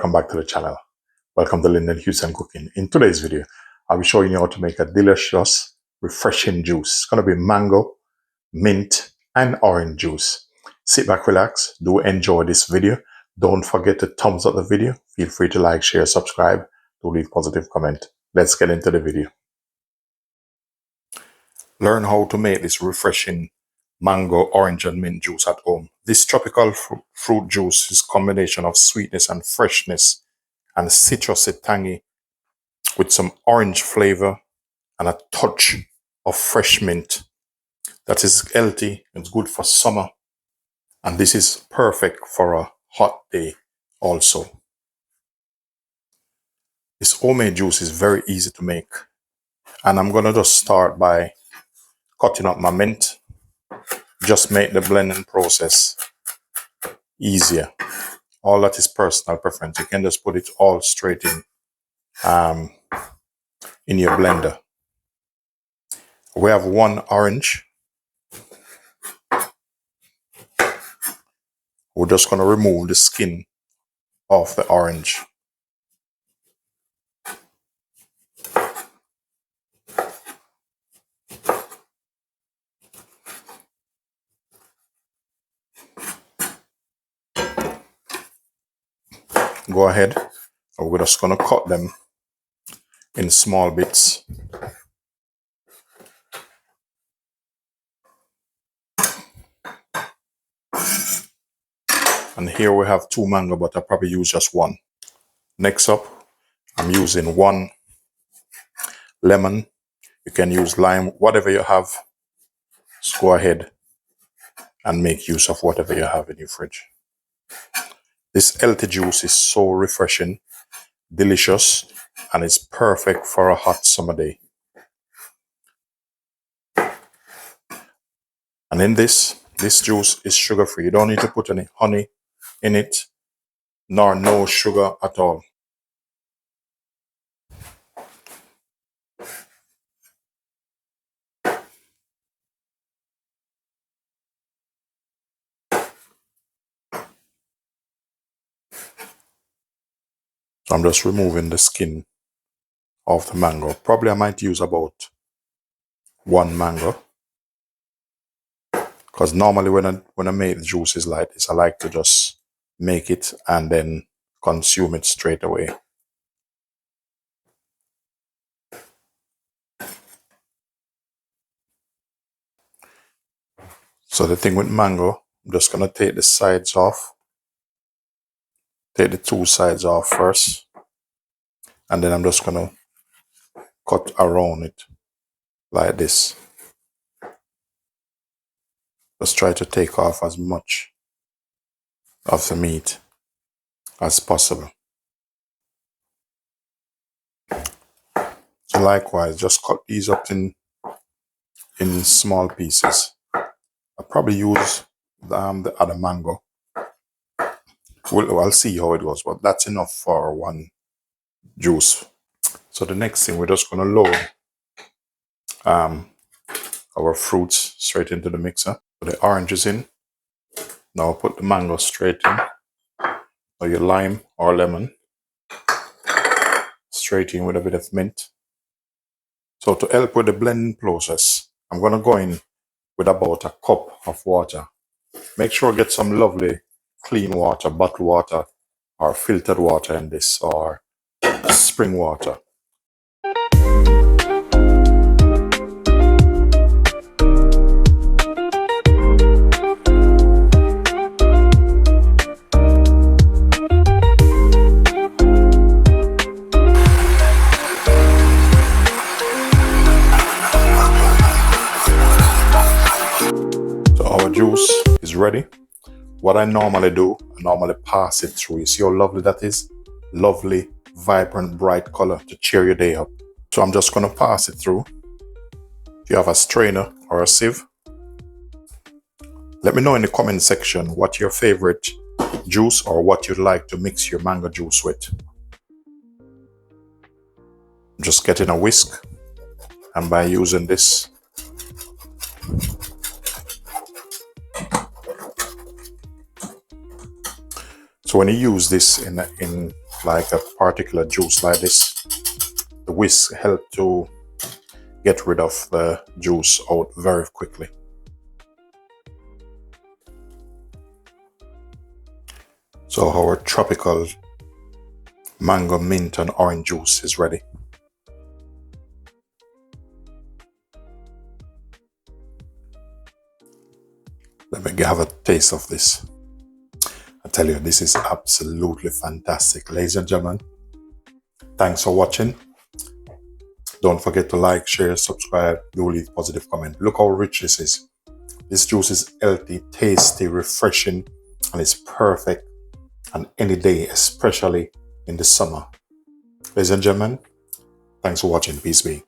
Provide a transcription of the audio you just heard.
welcome back to the channel. Welcome to Lyndon Houston Cooking. In today's video, I'll be showing you how to make a delicious, refreshing juice. It's going to be mango, mint, and orange juice. Sit back, relax, do enjoy this video. Don't forget to thumbs up the video. Feel free to like, share, subscribe, to leave positive comment. Let's get into the video. Learn how to make this refreshing mango, orange, and mint juice at home. This tropical fruit juice is a combination of sweetness and freshness and citrusy tangy with some orange flavor and a touch of fresh mint. That is healthy, it's good for summer, and this is perfect for a hot day also. This homemade juice is very easy to make, and I'm gonna just start by cutting up my mint. Just make the blending process easier. All that is personal preference. You can just put it all straight in your blender. We have one orange. We're just going to remove the skin of the orange. Go ahead, and we're just going to cut them in small bits. And here we have two mango, but I'll probably use just one. Next up, I'm using one lemon. You can use lime, whatever you have. Just go ahead and make use of whatever you have in your fridge. This healthy juice is so refreshing, delicious, and it's perfect for a hot summer day. And in this juice is sugar-free. You don't need to put any honey in it, nor no sugar at all. So I'm just removing the skin of the mango. Probably I might use about one mango, because normally when I make the juices like this, I like to just make it and then consume it straight away. So the thing with mango, I'm just going to take the sides off. Take the two sides off first, and then I'm just going to cut around it like this. Just try to take off as much of the meat as possible. So likewise, just cut these up in small pieces. I'll probably use the other mango. I'll see how it goes, but that's enough for one juice. So the next thing, we're just going to load our fruits straight into the mixer. Put the oranges in. Now put the mango straight in, or your lime or lemon straight in with a bit of mint. So to help with the blending process, I'm going to go in with about a cup of water. Make sure get some lovely clean water, bottled water or filtered water in this, or spring water. So our juice is ready. What I normally do, I normally pass it through. You see how lovely that is? Lovely, vibrant, bright color to cheer your day up. So I'm just going to pass it through. If you have a strainer or a sieve, let me know in the comment section what your favorite juice or what you'd like to mix your mango juice with. I'm just getting a whisk, and by using this, so when you use this in like a particular juice like this. The whisk helps to get rid of the juice out very quickly. So our tropical mango, mint and orange juice is ready. Let me have a taste of this. I tell you, this is absolutely fantastic. Ladies and gentlemen, thanks for watching. Don't forget to like, share, subscribe, do leave positive comment. Look how rich this is. This juice is healthy, tasty, refreshing, and it's perfect on any day, especially in the summer. Ladies and gentlemen, thanks for watching. Peace be.